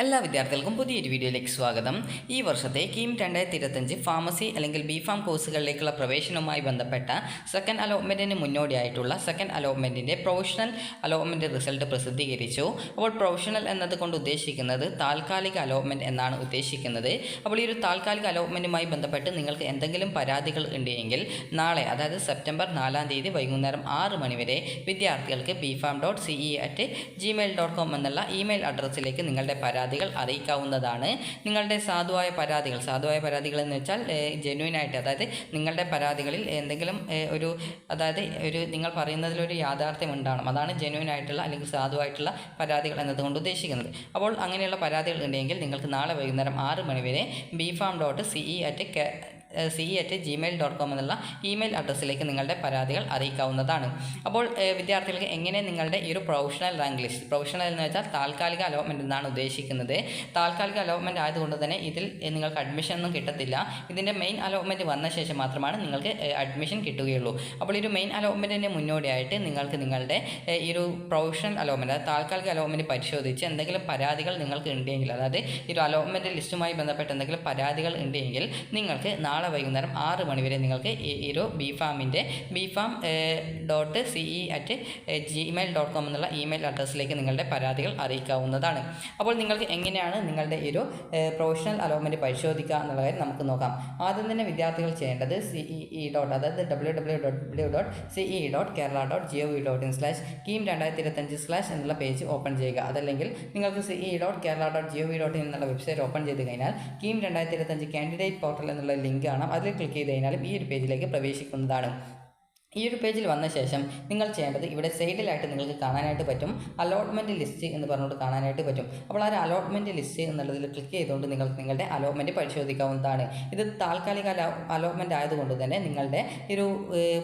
എല്ലാ വിദ്യാർത്ഥികൾക്കും പുതിയൊരു വീഡിയോയിലേക്ക് സ്വാഗതം. ഈ വർഷത്തെ കീം 2025 ഫാർമസി അല്ലെങ്കിൽ ബിഫാം കോഴ്സുകളിലേക്കുള്ള പ്രവേശനവുമായി ബന്ധപ്പെട്ട സെക്കൻഡ് അലോട്ട്മെൻറ്റിന് മുന്നോടിയായിട്ടുള്ള സെക്കൻഡ് അലോട്ട്മെൻറ്റിൻ്റെ പ്രൊഫഷണൽ അലോട്ട്മെൻറ്റ് റിസൾട്ട് പ്രസിദ്ധീകരിച്ചു. അപ്പോൾ പ്രൊഫഷണൽ എന്നതുകൊണ്ട് ഉദ്ദേശിക്കുന്നത് താൽക്കാലിക അലോട്ട്മെൻറ്റ് എന്നാണ് ഉദ്ദേശിക്കുന്നത്. അപ്പോൾ ഈ ഒരു താൽക്കാലിക അലോട്ട്മെൻറ്റുമായി ബന്ധപ്പെട്ട് നിങ്ങൾക്ക് എന്തെങ്കിലും പരാതികൾ ഉണ്ടെങ്കിൽ നാളെ, അതായത് സെപ്റ്റംബർ 4-ാം തീയതി വൈകുന്നേരം 6 മണി വരെ വിദ്യാർത്ഥികൾക്ക് bfam.ce@gmail.com എന്നുള്ള ഇമെയിൽ അഡ്രസ്സിലേക്ക് നിങ്ങളുടെ പരാതികൾ അറിയിക്കാവുന്നതാണ്. നിങ്ങളുടെ സാധുവായ പരാതികൾ എന്ന് വെച്ചാൽ ജെന്യൂനായിട്ട്, അതായത് നിങ്ങളുടെ പരാതികളിൽ എന്തെങ്കിലും നിങ്ങൾ പറയുന്നതിലൊരു യാഥാർത്ഥ്യം ഉണ്ടാവണം. അതാണ് ജെന്യൂനായിട്ടുള്ള അല്ലെങ്കിൽ സാധുവായിട്ടുള്ള പരാതികൾ എന്നതുകൊണ്ട് ഉദ്ദേശിക്കുന്നത്. അപ്പോൾ അങ്ങനെയുള്ള പരാതികൾ ഉണ്ടെങ്കിൽ നിങ്ങൾക്ക് നാളെ വൈകുന്നേരം 6 മണി വരെ bfam.ce@gmail.com എന്നുള്ള ഇമെയിൽ അഡ്രസ്സിലേക്ക് നിങ്ങളുടെ പരാതികൾ അറിയിക്കാവുന്നതാണ്. അപ്പോൾ വിദ്യാർത്ഥികൾക്ക് എങ്ങനെ നിങ്ങളുടെ ഈ ഒരു പ്രൊഫഷണൽ റാങ്ക് ലിസ്റ്റ്, പ്രൊഫഷണൽ എന്ന് വെച്ചാൽ താൽക്കാലിക അലോട്ട്മെൻറ്റ് എന്നാണ് ഉദ്ദേശിക്കുന്നത്. താൽക്കാലിക അലോട്ട്മെൻറ്റ് ആയതുകൊണ്ട് തന്നെ ഇതിൽ നിങ്ങൾക്ക് അഡ്മിഷൻ ഒന്നും കിട്ടത്തില്ല. ഇതിൻ്റെ മെയിൻ അലോട്ട്മെൻറ്റ് വന്ന ശേഷം മാത്രമാണ് നിങ്ങൾക്ക് അഡ്മിഷൻ കിട്ടുകയുള്ളൂ. അപ്പോൾ ഈ ഒരു മെയിൻ അലോട്ട്മെൻറ്റിന് മുന്നോടിയായിട്ട് നിങ്ങൾക്ക് നിങ്ങളുടെ ഈ ഒരു പ്രൊഫഷണൽ അലോട്ട്മെൻറ്റ്, അതായത് താൽക്കാലിക അലോട്ട്മെൻറ്റ് പരിശോധിച്ച് എന്തെങ്കിലും പരാതികൾ നിങ്ങൾക്ക് ഉണ്ടെങ്കിൽ, അതായത് ഈ ഒരു അലോട്ട്മെൻറ്റ് ലിസ്റ്റുമായി ബന്ധപ്പെട്ട് എന്തെങ്കിലും പരാതികൾ ഉണ്ടെങ്കിൽ നിങ്ങൾക്ക് നാളെ വൈകുന്നേരം 6 മണി വരെ നിങ്ങൾക്ക് ഈ ഒരു bfam.ce@gmail.com എന്നുള്ള ഇമെയിൽ അഡ്രസ്സിലേക്ക് നിങ്ങളുടെ പരാതികൾ അറിയിക്കാവുന്നതാണ്. അപ്പോൾ നിങ്ങൾക്ക് എങ്ങനെയാണ് നിങ്ങളുടെ ഈ ഒരു പ്രൊഫഷണൽ അലോട്ട്മെൻറ്റ് പരിശോധിക്കുക എന്നുള്ള കാര്യം നമുക്ക് നോക്കാം. ആദ്യം തന്നെ വിദ്യാർത്ഥികൾ ചെയ്യേണ്ടത് അതായത് www.ce.kerala.gov.in/keen2025/ എന്നുള്ള പേജ് ഓപ്പൺ ചെയ്യുക. അതല്ലെങ്കിൽ നിങ്ങൾക്ക് ce.kerala.gov.in എന്നുള്ള വെബ്സൈറ്റ് ഓപ്പൺ ചെയ്ത് കഴിഞ്ഞാൽ കീം 2025 കാൻഡിഡേറ്റ് പോർട്ടൽ എന്നുള്ള ലിങ്ക് കാണാം. അതിൽ ക്ലിക്ക് ചെയ്ത് കഴിഞ്ഞാലും ഈ ഒരു പേജിലേക്ക് പ്രവേശിക്കുന്നതാണ്. ഈ ഒരു പേജിൽ വന്ന ശേഷം നിങ്ങൾ ചെയ്യേണ്ടത് ഇവിടെ സൈഡിലായിട്ട് നിങ്ങൾക്ക് കാണാനായിട്ട് പറ്റും അലോട്ട്മെൻറ്റ് ലിസ്റ്റ് എന്ന് പറഞ്ഞുകൊണ്ട് കാണാനായിട്ട് പറ്റും. അപ്പോൾ ആ ഒരു അലോട്ട്മെൻറ്റ് ലിസ്റ്റ് എന്നുള്ളതിൽ ക്ലിക്ക് ചെയ്തുകൊണ്ട് നിങ്ങൾക്ക് നിങ്ങളുടെ അലോട്ട്മെൻറ്റ് പരിശോധിക്കാവുന്നതാണ്. ഇത് താൽക്കാലിക അലോട്ട്മെൻറ്റ് ആയതുകൊണ്ട് തന്നെ നിങ്ങളുടെ ഒരു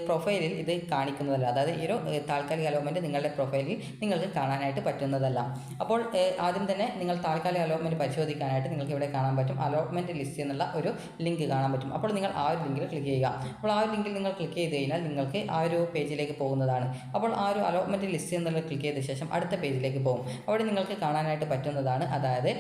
പ്രൊഫൈലിൽ ഇത് കാണിക്കുന്നതല്ല. അതായത് ഈ ഒരു താൽക്കാലിക അലോട്ട്മെൻറ്റ് നിങ്ങളുടെ പ്രൊഫൈലിൽ നിങ്ങൾക്ക് കാണാനായിട്ട് പറ്റുന്നതല്ല. അപ്പോൾ ആദ്യം തന്നെ നിങ്ങൾ താൽക്കാലിക അലോട്ട്മെൻറ്റ് പരിശോധിക്കാനായിട്ട് നിങ്ങൾക്ക് ഇവിടെ കാണാൻ പറ്റും അലോട്ട്മെൻറ്റ് ലിസ്റ്റ് എന്നുള്ള ഒരു ലിങ്ക് കാണാൻ പറ്റും. അപ്പോൾ നിങ്ങൾ ആ ഒരു ലിങ്കിൽ ക്ലിക്ക് ചെയ്യുക. അപ്പോൾ ആ ഒരു ലിങ്കിൽ നിങ്ങൾ ക്ലിക്ക് ചെയ്ത് കഴിഞ്ഞാൽ നിങ്ങൾക്ക് ആ ഒരു പേജിലേക്ക് പോകുന്നതാണ്. അപ്പോൾ ആ ഒരു അലോട്ട്മെൻറ്റ് ലിസ്റ്റ് എന്നുള്ളത് ക്ലിക്ക് ചെയ്ത ശേഷം അടുത്ത പേജിലേക്ക് പോകും. അവിടെ നിങ്ങൾക്ക് കാണാനായിട്ട് പറ്റുന്നതാണ്, അതായത്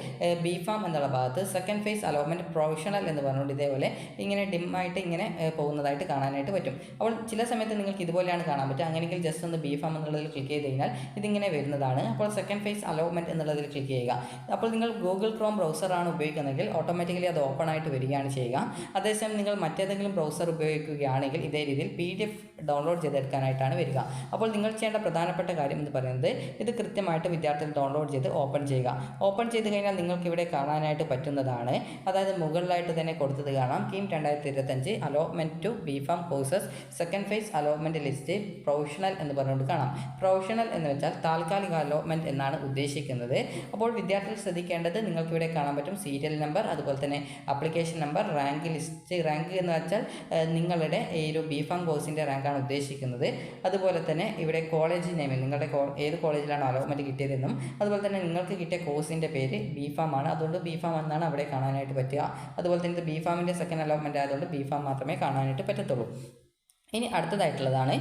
ബിഫാം എന്നുള്ള ഭാഗത്ത് സെക്കൻഡ് ഫേസ് അലോട്ട്മെൻറ്റ് പ്രൊഫഷണൽ എന്ന് പറഞ്ഞുകൊണ്ട് ഇതേപോലെ ഇങ്ങനെ ഡിമ്മായിട്ട് ഇങ്ങനെ പോകുന്നതായിട്ട് കാണാനായിട്ട് പറ്റും. അപ്പോൾ ചില സമയത്ത് നിങ്ങൾക്ക് ഇതുപോലെയാണ് കാണാൻ പറ്റുക. അങ്ങനെയെങ്കിൽ ജസ്റ്റ് ഒന്ന് ബിഫാം എന്നുള്ളതിൽ ക്ലിക്ക് ചെയ്ത് കഴിഞ്ഞാൽ ഇതിങ്ങനെ വരുന്നതാണ്. അപ്പോൾ സെക്കൻഡ് ഫേസ് അലോട്ട്മെൻറ്റ് എന്നുള്ളതിൽ ക്ലിക്ക് ചെയ്യുക. അപ്പോൾ നിങ്ങൾ ഗൂഗിൾ ക്രോം ബ്രൗസറാണ് ഉപയോഗിക്കുന്നതെങ്കിൽ ഓട്ടോമാറ്റിക്കലി അത് ഓപ്പൺ ആയിട്ട് വരികയാണ് ചെയ്യുക. അതേസമയം നിങ്ങൾ മറ്റേതെങ്കിലും ബ്രൗസർ ഉപയോഗിക്കുകയാണെങ്കിൽ ഇതേ രീതിയിൽ PDF ഡൗൺലോഡ് ചെയ്തെടുക്കാനായിട്ടാണ് വരിക. അപ്പോൾ നിങ്ങൾ ചെയ്യേണ്ട പ്രധാനപ്പെട്ട കാര്യം എന്ന് പറയുന്നത് ഇത് കൃത്യമായിട്ട് വിദ്യാർത്ഥികൾ ഡൗൺലോഡ് ചെയ്ത് ഓപ്പൺ ചെയ്യുക. ഓപ്പൺ ചെയ്ത് കഴിഞ്ഞാൽ നിങ്ങൾക്ക് ഇവിടെ കാണാനായിട്ട് പറ്റുന്നതാണ്, അതായത് മുകളിലായിട്ട് തന്നെ കൊടുത്തത് കാണാം KEAM 2025 allotment to B Pharm courses second phase allotment list professional എന്ന് പറഞ്ഞുകൊണ്ട് കാണാം. പ്രൊഫഷണൽ എന്ന് വെച്ചാൽ താൽക്കാലിക അലോട്ട്മെൻറ്റ് എന്നാണ് ഉദ്ദേശിക്കുന്നത്. അപ്പോൾ വിദ്യാർത്ഥികൾ ശ്രദ്ധിക്കേണ്ടത് നിങ്ങൾക്കിവിടെ കാണാൻ പറ്റും സീരിയൽ നമ്പർ, അതുപോലെ തന്നെ application number, rank list. Rank എന്ന് വെച്ചാൽ നിങ്ങളുടെ ഈ ഒരു ബിഫാം കോഴ്സിൻ്റെ റാങ്കാണ് ഉദ്ദേശിക്കുന്നത്. അതുപോലെ തന്നെ ഇവിടെ കോളേജ് നെയിം, നിങ്ങളുടെ ഏത് കോളേജിലാണ് അലോട്ട്മെൻറ്റ് കിട്ടിയതെന്നും അതുപോലെ തന്നെ നിങ്ങൾക്ക് കിട്ടിയ കോഴ്സിൻ്റെ പേര് ബിഫാം ആണ്, അതുകൊണ്ട് ബിഫാം എന്നാണ് അവിടെ കാണാനായിട്ട് പറ്റുക. അതുപോലെ തന്നെ ഇത് ബിഫാമിൻ്റെ സെക്കൻഡ് അലോട്ട്മെൻറ്റ് ആയതുകൊണ്ട് ബിഫാം മാത്രമേ കാണാനായിട്ട് പറ്റത്തുള്ളൂ. ഇനി അടുത്തതായിട്ടുള്ളതാണ്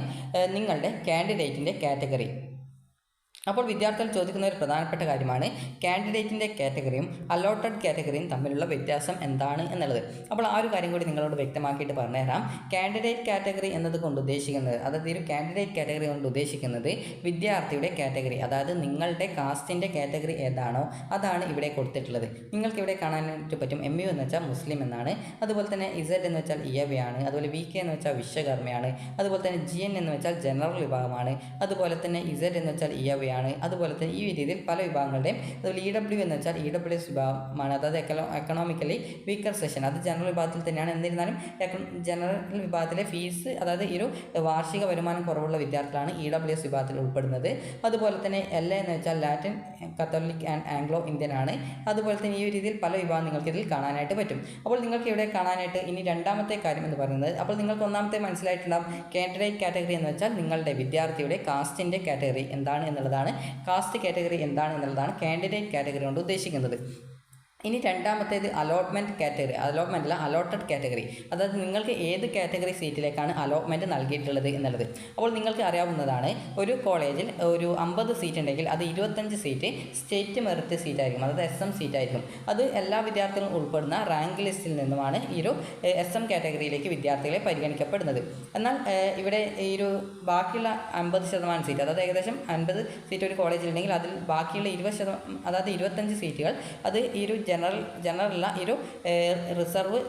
നിങ്ങളുടെ കാൻഡിഡേറ്റിൻ്റെ കാറ്റഗറി. അപ്പോൾ വിദ്യാർത്ഥികൾ ചോദിക്കുന്ന ഒരു പ്രധാനപ്പെട്ട കാര്യമാണ് കാൻഡിഡേറ്റിൻ്റെ കാറ്റഗറിയും അലോട്ടഡ് കാറ്റഗറിയും തമ്മിലുള്ള വ്യത്യാസം എന്താണ് എന്നുള്ളത്. അപ്പോൾ ആ ഒരു കാര്യം കൂടി നിങ്ങളോട് വ്യക്തമാക്കിയിട്ട് പറഞ്ഞുതരാം. കാൻഡിഡേറ്റ് കാറ്റഗറി എന്നതുകൊണ്ട് ഉദ്ദേശിക്കുന്നത്, അതായത് ഒരു കാൻഡിഡേറ്റ് കാറ്റഗറി കൊണ്ട് ഉദ്ദേശിക്കുന്നത് വിദ്യാർത്ഥിയുടെ കാറ്റഗറി, അതായത് നിങ്ങളുടെ കാസ്റ്റിൻ്റെ കാറ്റഗറി ഏതാണോ അതാണ് ഇവിടെ കൊടുത്തിട്ടുള്ളത്. നിങ്ങൾക്ക് ഇവിടെ കാണാനായിട്ട് പറ്റും MU എന്ന് വെച്ചാൽ മുസ്ലിം എന്നാണ്, അതുപോലെ തന്നെ Z എന്ന് വെച്ചാൽ ഇയവയാണ്, അതുപോലെ VK എന്ന് വെച്ചാൽ വിശ്വകർമ്മയാണ്, അതുപോലെ തന്നെ GN എന്ന് വെച്ചാൽ ജനറൽ വിഭാഗമാണ്, അതുപോലെ തന്നെ Z എന്ന് വെച്ചാൽ ഇയവയാണ്. അതുപോലെ തന്നെ ഈ രീതിയിൽ പല വിഭാഗങ്ങളുടെയും. അതുപോലെ EW എന്ന് വെച്ചാൽ EWS വിഭാഗമാണ്, അതായത് എക്കണോമിക്കലി വീക്കർ സെഷൻ, അത് ജനറൽ വിഭാഗത്തിൽ തന്നെയാണ്. എന്നിരുന്നാലും ജനറൽ വിഭാഗത്തിലെ ഫീസ്, അതായത് ഈ ഒരു വാർഷിക വരുമാനം കുറവുള്ള വിദ്യാർത്ഥികളാണ് EWS വിഭാഗത്തിൽ ഉൾപ്പെടുന്നത്. അതുപോലെ തന്നെ LA എന്ന് വെച്ചാൽ Latin Catholic and Anglo Indian ആണ്. അതുപോലെ തന്നെ ഈ ഒരു രീതിയിൽ പല വിഭാഗം നിങ്ങൾക്ക് ഇതിൽ കാണാനായിട്ട് പറ്റും. അപ്പോൾ നിങ്ങൾക്ക് ഇവിടെ കാണാനായിട്ട് ഇനി രണ്ടാമത്തെ കാര്യം എന്ന് പറയുന്നത്, അപ്പോൾ നിങ്ങൾക്ക് ഒന്നാമത്തെ മനസ്സിലായിട്ടുണ്ടാകും കാൻഡിഡേറ്റ് കാറ്റഗറി എന്ന് വെച്ചാൽ നിങ്ങളുടെ വിദ്യാർത്ഥിയുടെ കാസ്റ്റിൻ്റെ കാറ്റഗറി എന്താണ് എന്നുള്ളതാണ്. കാസ്റ്റ് കാറ്റഗറി എന്താണ് എന്നുള്ളതാണ് കാൻഡിഡേറ്റ് കാറ്റഗറി കൊണ്ട് ഉദ്ദേശിക്കുന്നത്. ഇനി രണ്ടാമത്തേത് അലോട്ട്മെൻറ്റ് കാറ്റഗറി, അലോട്ട്മെൻ്റ് അല്ല അലോട്ടഡ് കാറ്റഗറി, അതായത് നിങ്ങൾക്ക് ഏത് കാറ്റഗറി സീറ്റിലേക്കാണ് അലോട്ട്മെൻറ്റ് നൽകിയിട്ടുള്ളത് എന്നുള്ളത്. അപ്പോൾ നിങ്ങൾക്ക് അറിയാവുന്നതാണ്, ഒരു കോളേജിൽ ഒരു 50 സീറ്റ് ഉണ്ടെങ്കിൽ അത് 25 സീറ്റ് സ്റ്റേറ്റ് മെറിറ്റ് സീറ്റായിരിക്കും, അതായത് SM സീറ്റായിരിക്കും. അത് എല്ലാ വിദ്യാർത്ഥികളും ഉൾപ്പെടുന്ന റാങ്ക് ലിസ്റ്റിൽ നിന്നുമാണ് ഈ ഒരു SM കാറ്റഗറിയിലേക്ക് വിദ്യാർത്ഥികളെ പരിഗണിക്കപ്പെടുന്നത്. എന്നാൽ ഇവിടെ ഈ ഒരു ബാക്കിയുള്ള 50% സീറ്റ്, അതായത് ഏകദേശം 50 സീറ്റ് ഒരു കോളേജിലുണ്ടെങ്കിൽ അതിൽ ബാക്കിയുള്ള 20%, അതായത് 25 സീറ്റുകൾ അത് ഈ ഒരു ജനറൽ അല്ല, ഈ ഒരു റിസർവ്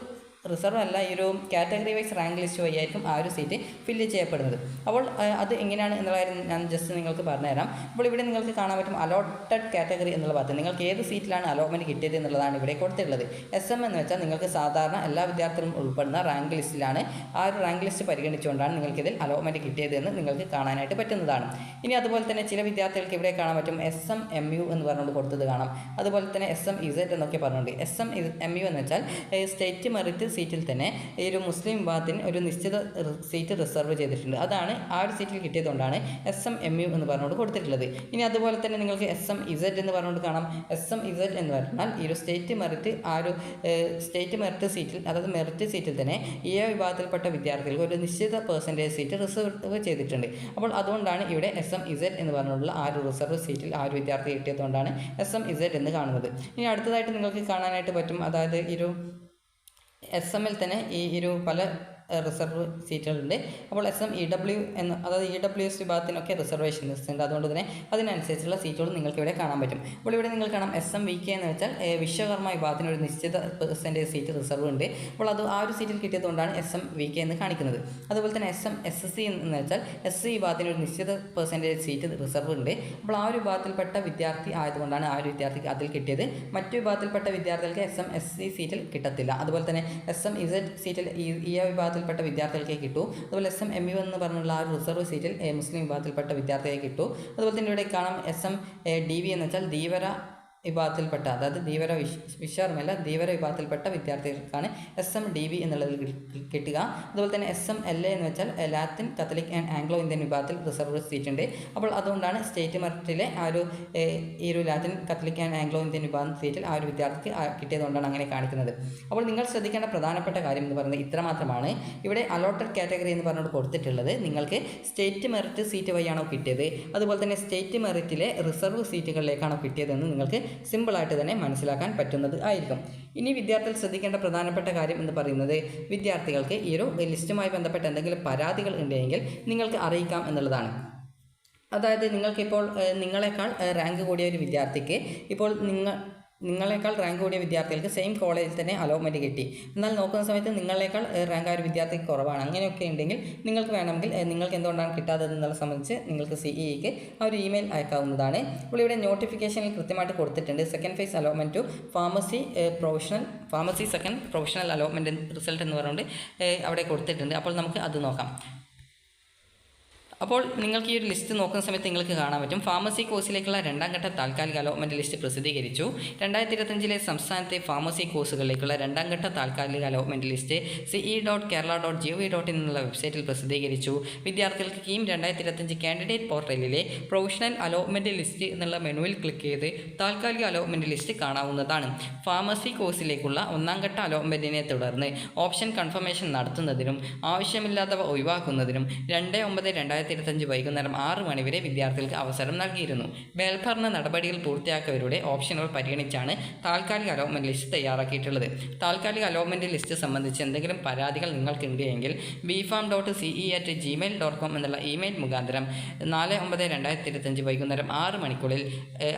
അല്ല, ഈ ഒരു കാറ്റഗറി വൈസ് റാങ്ക് ലിസ്റ്റ് വഴിയായിരിക്കും ആ ഒരു സീറ്റ് ഫില്ല് ചെയ്യപ്പെടുന്നത്. അപ്പോൾ അത് എങ്ങനെയാണ് എന്നുള്ള കാര്യം ഞാൻ ജസ്റ്റ് നിങ്ങൾക്ക് പറഞ്ഞുതരാം. അപ്പോൾ ഇവിടെ നിങ്ങൾക്ക് കാണാൻ പറ്റും അലോട്ടഡ് കാറ്റഗറി എന്നുള്ള ഭാഗത്ത് നിങ്ങൾക്ക് ഏത് സീറ്റിലാണ് അലോട്ട്മെൻറ്റ് കിട്ടിയത് എന്നുള്ളതാണ് ഇവിടെ കൊടുത്തിട്ടുള്ളത്. SM എന്ന് വെച്ചാൽ നിങ്ങൾക്ക് സാധാരണ എല്ലാ വിദ്യാർത്ഥികളും ഉൾപ്പെടുന്ന റാങ്ക് ലിസ്റ്റിലാണ്, ആ ഒരു റാങ്ക് ലിസ്റ്റ് പരിഗണിച്ചുകൊണ്ടാണ് നിങ്ങൾക്കിതിൽ അലോട്ട്മെൻറ്റ് കിട്ടിയതെന്ന് നിങ്ങൾക്ക് കാണാനായിട്ട് പറ്റുന്നതാണ്. ഇനി അതുപോലെ തന്നെ ചില വിദ്യാർത്ഥികൾക്ക് ഇവിടെ കാണാൻ പറ്റും SMMU എന്ന് പറഞ്ഞുകൊണ്ട് കൊടുത്തത് കാണാം. അതുപോലെ തന്നെ SMZ എന്നൊക്കെ പറഞ്ഞുകൊണ്ട്. SMMU എന്ന് വെച്ചാൽ സ്റ്റേറ്റ് മെറിറ്റ് സീറ്റിൽ തന്നെ ഈ ഒരു മുസ്ലിം വിഭാഗത്തിന് ഒരു നിശ്ചിത സീറ്റ് റിസർവ് ചെയ്തിട്ടുണ്ട്, അതാണ് ആ ഒരു സീറ്റിൽ കിട്ടിയതുകൊണ്ടാണ് SMMU എന്ന് പറഞ്ഞുകൊണ്ട് കൊടുത്തിട്ടുള്ളത്. ഇനി അതുപോലെ തന്നെ നിങ്ങൾക്ക് SMZ എന്ന് പറഞ്ഞുകൊണ്ട് കാണാം. SMZ എന്ന് പറഞ്ഞാൽ ഈ ഒരു സ്റ്റേറ്റ് മെറിറ്റ് സീറ്റിൽ, അതായത് മെറിറ്റ് സീറ്റിൽ തന്നെ ഈ വിഭാഗത്തിൽപ്പെട്ട വിദ്യാർത്ഥികൾക്ക് ഒരു നിശ്ചിത % സീറ്റ് റിസർവ് ചെയ്തിട്ടുണ്ട്. അപ്പോൾ അതുകൊണ്ടാണ് ഇവിടെ SMZ എന്ന് പറഞ്ഞുള്ള ആ ഒരു റിസർവ് സീറ്റിൽ ആ ഒരു വിദ്യാർത്ഥി കിട്ടിയതുകൊണ്ടാണ് SMZ എന്ന് കാണുന്നത്. ഇനി അടുത്തതായിട്ട് നിങ്ങൾക്ക് കാണാനായിട്ട് പറ്റും, അതായത് ഈ ഒരു SM-ൽ തന്നെ ഈ ഒരു പല റിസർവ് സീറ്റുകളുണ്ട്. അപ്പോൾ SMEW എന്ന്, അതായത് EWS വിഭാഗത്തിനൊക്കെ റിസർവേഷൻ ലിസ്റ്റ് ഉണ്ട്, അതുകൊണ്ട് തന്നെ അതിനനുസരിച്ചുള്ള സീറ്റുകൾ നിങ്ങൾക്ക് ഇവിടെ കാണാൻ പറ്റും. അപ്പോൾ ഇവിടെ നിങ്ങൾ കാണാം SMVK എന്ന് വെച്ചാൽ വിശ്വകർമ്മ വിഭാഗത്തിന് ഒരു നിശ്ചിത % സീറ്റ് റിസർവ് ഉണ്ട്. അപ്പോൾ അത് ആ ഒരു സീറ്റിൽ കിട്ടിയതുകൊണ്ടാണ് SMVK എന്ന് കാണിക്കുന്നത്. അതുപോലെ തന്നെ SSC എന്ന് വെച്ചാൽ SC വിഭാഗത്തിന് ഒരു നിശ്ചിത % സീറ്റ് റിസർവ് ഉണ്ട്. അപ്പോൾ ആ ഒരു വിഭാഗത്തിൽപ്പെട്ട വിദ്യാർത്ഥി ആയതുകൊണ്ടാണ് ആ ഒരു വിദ്യാർത്ഥിക്ക് അതിൽ കിട്ടിയത്. മറ്റു വിഭാഗത്തിൽപ്പെട്ട വിദ്യാർത്ഥികൾക്ക് SMSC സീറ്റിൽ കിട്ടത്തില്ല. അതുപോലെ തന്നെ SMZ സീറ്റിൽ ഈ വിഭാഗത്തിൽപ്പെട്ട വിദ്യാർത്ഥികൾക്ക് കിട്ടൂ. അതുപോലെ SMMU എന്ന് പറഞ്ഞുള്ള ആ ഒരു റിസർവ് സീറ്റിൽ മുസ്ലിം വിഭാഗത്തിൽപ്പെട്ട വിദ്യാർത്ഥികൾക്ക് കിട്ടൂ. അതുപോലെ തന്നെ ഇവിടെ കാണാം SMDV എന്ന് വെച്ചാൽ ധീവര വിഭാഗത്തിൽപ്പെട്ട, അതായത് ധീവര വിശ്വകർമ്മല്ല ധീവര വിഭാഗത്തിൽപ്പെട്ട വിദ്യാർത്ഥികൾക്കാണ് SMDV എന്നുള്ളതിൽ കിട്ടുക. അതുപോലെ തന്നെ SMLA എന്ന് വെച്ചാൽ Latin Catholic and Anglo Indian വിഭാഗത്തിൽ റിസർവ് സീറ്റ് ഉണ്ട്. അപ്പോൾ അതുകൊണ്ടാണ് സ്റ്റേറ്റ് മെറിറ്റിലെ ആ ഒരു ഈ ഒരു Latin Catholic and Anglo Indian വിഭാഗം സീറ്റിൽ ആ ഒരു വിദ്യാർത്ഥിക്ക് കിട്ടിയതുകൊണ്ടാണ് അങ്ങനെ കാണിക്കുന്നത്. അപ്പോൾ നിങ്ങൾ ശ്രദ്ധിക്കേണ്ട പ്രധാനപ്പെട്ട കാര്യം എന്ന് പറയുന്നത് ഇത്രമാത്രമാണ്. ഇവിടെ അലോട്ടഡ് കാറ്റഗറി എന്ന് പറഞ്ഞുകൊണ്ട് കൊടുത്തിട്ടുള്ളത് നിങ്ങൾക്ക് സ്റ്റേറ്റ് മെറിറ്റ് സീറ്റ് വഴിയാണോ കിട്ടിയത്, അതുപോലെ തന്നെ സ്റ്റേറ്റ് മെറിറ്റിലെ റിസർവ് സീറ്റുകളിലേക്കാണോ കിട്ടിയതെന്ന് നിങ്ങൾക്ക് സിമ്പിളായിട്ട് തന്നെ മനസ്സിലാക്കാൻ പറ്റുന്നത് ആയിരിക്കും. ഇനി വിദ്യാർത്ഥികൾ ശ്രദ്ധിക്കേണ്ട പ്രധാനപ്പെട്ട കാര്യം എന്ന് പറയുന്നത് വിദ്യാർത്ഥികൾക്ക് ഈ ഒരു ലിസ്റ്റുമായി ബന്ധപ്പെട്ട എന്തെങ്കിലും പരാതികൾ ഉണ്ടെങ്കിൽ നിങ്ങൾക്ക് അറിയിക്കാം എന്നുള്ളതാണ്. അതായത് നിങ്ങൾക്കിപ്പോൾ നിങ്ങളെക്കാൾ റാങ്ക് കൂടിയ ഒരു വിദ്യാർത്ഥിക്ക് ഇപ്പോൾ നിങ്ങളെക്കാൾ റാങ്ക് കൂടിയ വിദ്യാർത്ഥികൾക്ക് സെയിം കോളേജിൽ തന്നെ അലോട്ട്മെൻറ്റ് കിട്ടി, എന്നാൽ നോക്കുന്ന സമയത്ത് നിങ്ങളെക്കാൾ റാങ്ക് ആ ഒരു വിദ്യാർത്ഥിക്ക് കുറവാണ്. അങ്ങനെയൊക്കെ ഉണ്ടെങ്കിൽ നിങ്ങൾക്ക് വേണമെങ്കിൽ നിങ്ങൾക്ക് എന്തുകൊണ്ടാണ് കിട്ടാത്തതെന്നുള്ള സംബന്ധിച്ച് നിങ്ങൾക്ക് CEEക്ക് ആ ഒരു ഇമെയിൽ അയക്കാവുന്നതാണ്. അപ്പോൾ ഇവിടെ നോട്ടിഫിക്കേഷനിൽ കൃത്യമായിട്ട് കൊടുത്തിട്ടുണ്ട്. Second phase allotment to pharmacy second professional allotment result എന്ന് പറഞ്ഞുകൊണ്ട് അവിടെ കൊടുത്തിട്ടുണ്ട്. അപ്പോൾ നമുക്ക് അത് നോക്കാം. അപ്പോൾ നിങ്ങൾക്ക് ഈ ഒരു ലിസ്റ്റ് നോക്കുന്ന സമയത്ത് നിങ്ങൾക്ക് കാണാൻ പറ്റും ഫാർമസി കോഴ്സിലേക്കുള്ള രണ്ടാം ഘട്ട താൽക്കാലിക അലോട്ട്മെൻറ്റ് ലിസ്റ്റ് പ്രസിദ്ധീകരിച്ചു. 2025 സംസ്ഥാനത്തെ ഫാർമസി കോഴ്സുകളിലേക്കുള്ള രണ്ടാം ഘട്ട താൽക്കാലിക അലോട്ട്മെൻറ്റ് ലിസ്റ്റ് ce.kerala.gov.in എന്നുള്ള വെബ്സൈറ്റിൽ പ്രസിദ്ധീകരിച്ചു. വിദ്യാർത്ഥികൾക്ക് കീം 2025 കാൻഡിഡേറ്റ് പോർട്ടലിലെ പ്രൊഫഷണൽ അലോട്ട്മെൻറ്റ് ലിസ്റ്റ് എന്നുള്ള മെനുവിൽ ക്ലിക്ക് ചെയ്ത് താൽക്കാലിക അലോട്ട്മെൻറ്റ് ലിസ്റ്റ് കാണാവുന്നതാണ്. ഫാർമസി കോഴ്സിലേക്കുള്ള ഒന്നാം ഘട്ട അലോട്ട്മെൻറ്റിനെ തുടർന്ന് ഓപ്ഷൻ കൺഫർമേഷൻ നടത്തുന്നതിനും ആവശ്യമില്ലാത്തവ ഒഴിവാക്കുന്നതിനും 2/9/2025 വൈകുന്നേരം 6 മണി വരെ വിദ്യാർത്ഥികൾക്ക് അവസരം നൽകിയിരുന്നു. മേൽപ്പറഞ്ഞ നടപടികൾ പൂർത്തിയാക്കിയവരുടെ ഓപ്ഷനുകൾ പരിഗണിച്ചാണ് താൽക്കാലിക അലോട്ട്മെൻറ്റ് ലിസ്റ്റ് തയ്യാറാക്കിയിട്ടുള്ളത്. താൽക്കാലിക അലോട്ട്മെൻറ്റ് ലിസ്റ്റ് സംബന്ധിച്ച് എന്തെങ്കിലും പരാതികൾ നിങ്ങൾക്കുണ്ട് എങ്കിൽ bfarm.ce@gmail.com എന്നുള്ള ഇമെയിൽ മുഖാന്തരം 4/9/2025 വൈകുന്നേരം 6 മണിക്കുള്ളിൽ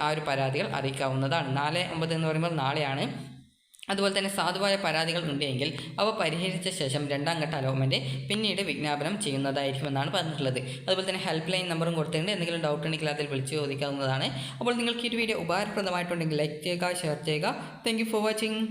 ആ ഒരു പരാതികൾ അറിയിക്കാവുന്നതാണ്. 4/9 എന്ന് പറയുമ്പോൾ നാളെയാണ്. അതുപോലെ തന്നെ സാധുവായ പരാതികൾ ഉണ്ടെങ്കിൽ അവ പരിഹരിച്ച ശേഷം രണ്ടാം ഘട്ട അലോട്ട്മെൻറ്റ് പിന്നീട് വിജ്ഞാപനം ചെയ്യുന്നതായിരിക്കുമെന്നാണ് പറഞ്ഞിട്ടുള്ളത്. അതുപോലെ തന്നെ ഹെൽപ്പ് ലൈൻ നമ്പറും കൊടുത്തിട്ടുണ്ട്. എന്തെങ്കിലും ഡൗട്ട് ഉണ്ടെങ്കിൽ അതിൽ വിളിച്ച് ചോദിക്കാവുന്നതാണ്. അപ്പോൾ നിങ്ങൾക്ക് ഈ വീഡിയോ ഉപകാരപ്രദമായിട്ടുണ്ടെങ്കിൽ ലൈക്ക് ചെയ്യുക, ഷെയർ ചെയ്യുക. Thank you for watching.